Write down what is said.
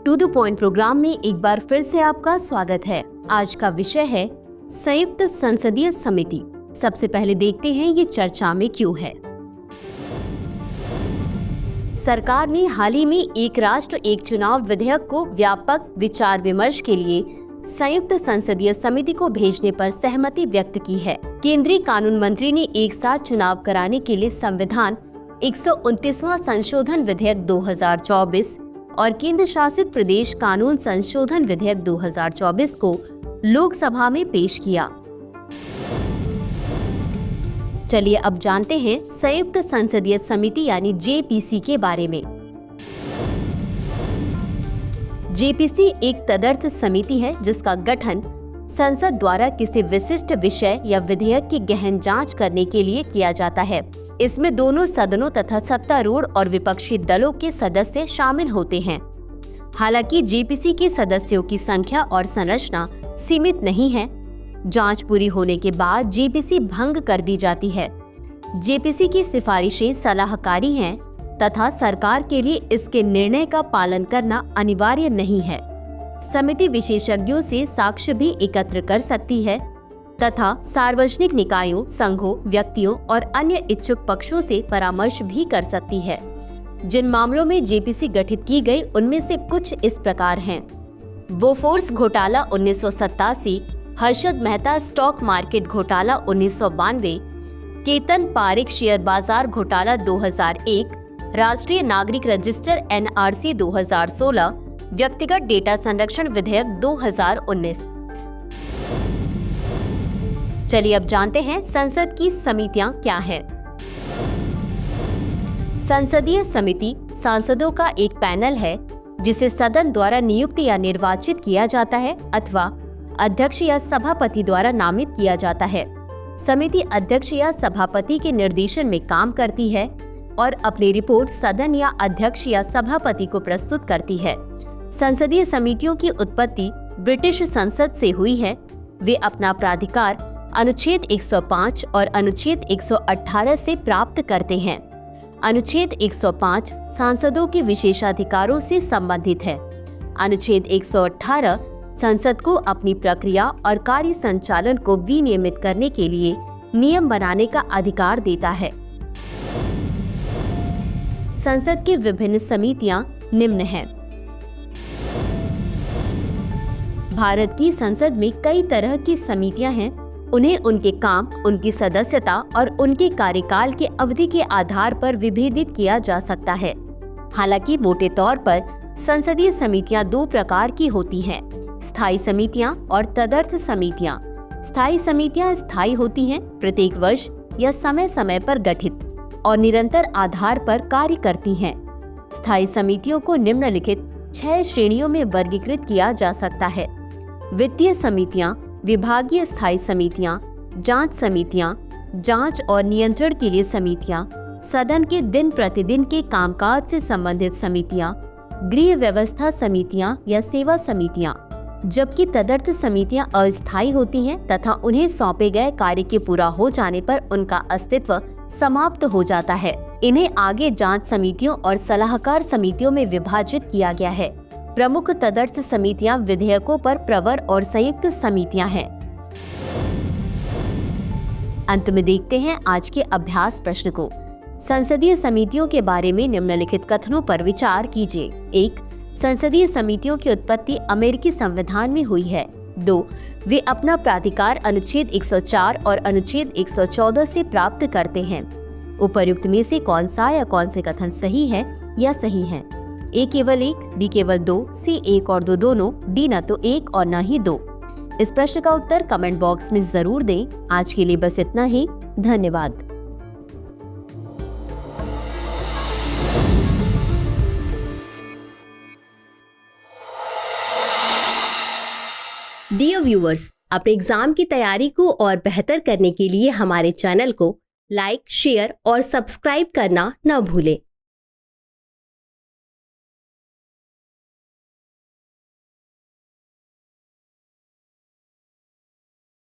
To the point programme में एक बार फिर से आपका स्वागत है। आज का विषय है संयुक्त संसदीय समिति। सबसे पहले देखते हैं ये चर्चा में क्यों है। सरकार ने हाल ही में एक राष्ट्र एक चुनाव विधेयक को व्यापक विचार विमर्श के लिए संयुक्त संसदीय समिति को भेजने पर सहमति व्यक्त की है। केंद्रीय कानून मंत्री ने एक साथ चुनाव कराने के लिए संविधान 129वां संशोधन विधेयक 2024 और केंद्र शासित प्रदेश कानून संशोधन विधेयक 2024 को लोकसभा में पेश किया। चलिए अब जानते हैं संयुक्त संसदीय समिति यानी जेपीसी के बारे में। जेपीसी एक तदर्थ समिति है जिसका गठन संसद द्वारा किसी विशिष्ट विषय या विधेयक की गहन जांच करने के लिए किया जाता है। इसमें दोनों सदनों तथा सत्तारूढ़ और विपक्षी दलों के सदस्य शामिल होते हैं। हालांकि जेपीसी के सदस्यों की संख्या और संरचना सीमित नहीं है। जांच पूरी होने के बाद जेपीसी भंग कर दी जाती है। जेपीसी की सिफारिशें सलाहकारी हैं तथा सरकार के लिए इसके निर्णय का पालन करना अनिवार्य नहीं है। समिति विशेषज्ञों से साक्ष्य भी एकत्र कर सकती है तथा सार्वजनिक निकायों, संघों, व्यक्तियों और अन्य इच्छुक पक्षों से परामर्श भी कर सकती है। जिन मामलों में जेपीसी गठित की गई उनमें से कुछ इस प्रकार हैं। बोफोर्स घोटाला 1987, हर्षद मेहता स्टॉक मार्केट घोटाला 1992, केतन पारेख शेयर बाजार घोटाला 2001, राष्ट्रीय नागरिक रजिस्टर NRC 2016, व्यक्तिगत डेटा संरक्षण विधेयक 2019। चलिए अब जानते हैं संसद की समितियां क्या हैं। संसदीय समिति सांसदों का एक पैनल है जिसे सदन द्वारा नियुक्त या निर्वाचित किया जाता है अथवा अध्यक्ष या सभापति द्वारा नामित किया जाता है। समिति अध्यक्ष या सभापति के निर्देशन में काम करती है और अपनी रिपोर्ट सदन या अध्यक्ष या सभापति को प्रस्तुत करती है। संसदीय समितियों की उत्पत्ति ब्रिटिश संसद से हुई है। वे अपना प्राधिकार अनुच्छेद 105 और अनुच्छेद 118 से प्राप्त करते हैं। अनुच्छेद 105 सांसदों के विशेषाधिकारों से संबंधित है। अनुच्छेद 118 संसद को अपनी प्रक्रिया और कार्य संचालन को विनियमित करने के लिए नियम बनाने का अधिकार देता है। संसद की विभिन्न समितियां निम्न हैं। भारत की संसद में कई तरह की समितियां हैं। उन्हें उनके काम, उनकी सदस्यता और उनके कार्यकाल की अवधि के आधार पर विभेदित किया जा सकता है। हालांकि मोटे तौर पर संसदीय समितियां दो प्रकार की होती हैं, स्थायी समितियां और तदर्थ समितियां। स्थायी समितियां स्थायी होती हैं, प्रत्येक वर्ष या समय समय पर गठित और निरंतर आधार पर कार्य करती हैं। स्थायी समितियों को निम्नलिखित 6 श्रेणियों में वर्गीकृत किया जा सकता है। वित्तीय समितियां, विभागीय स्थायी समितियां, जांच समितियां, जांच और नियंत्रण के लिए समितियां, सदन के दिन प्रतिदिन के कामकाज से संबंधित समितियां, गृह व्यवस्था समितियां या सेवा समितियां। जबकि तदर्थ समितियां अस्थायी होती हैं तथा उन्हें सौंपे गए कार्य के पूरा हो जाने पर उनका अस्तित्व समाप्त हो जाता है। इन्हें आगे जांच समितियों और सलाहकार समितियों में विभाजित किया गया है। प्रमुख तदर्थ समितियां विधेयकों पर प्रवर और संयुक्त समितियां हैं। अंत में देखते हैं आज के अभ्यास प्रश्न को। संसदीय समितियों के बारे में निम्नलिखित कथनों पर विचार कीजिए। 1. संसदीय समितियों की उत्पत्ति अमेरिकी संविधान में हुई है। 2. वे अपना प्राधिकार अनुच्छेद 104 और अनुच्छेद 114 से प्राप्त करते हैं। उपर्युक्त में से कौन सा या कौन से कथन सही है या सही है? A केवल 1, B केवल 2, C 1 और 2 दोनों, D न तो 1 और न ही 2। इस प्रश्न का उत्तर कमेंट बॉक्स में जरूर दें। आज के लिए बस इतना ही। धन्यवाद। डियर व्यूअर्स, अपने एग्जाम की तैयारी को और बेहतर करने के लिए हमारे चैनल को लाइक, शेयर और सब्सक्राइब करना न भूलें।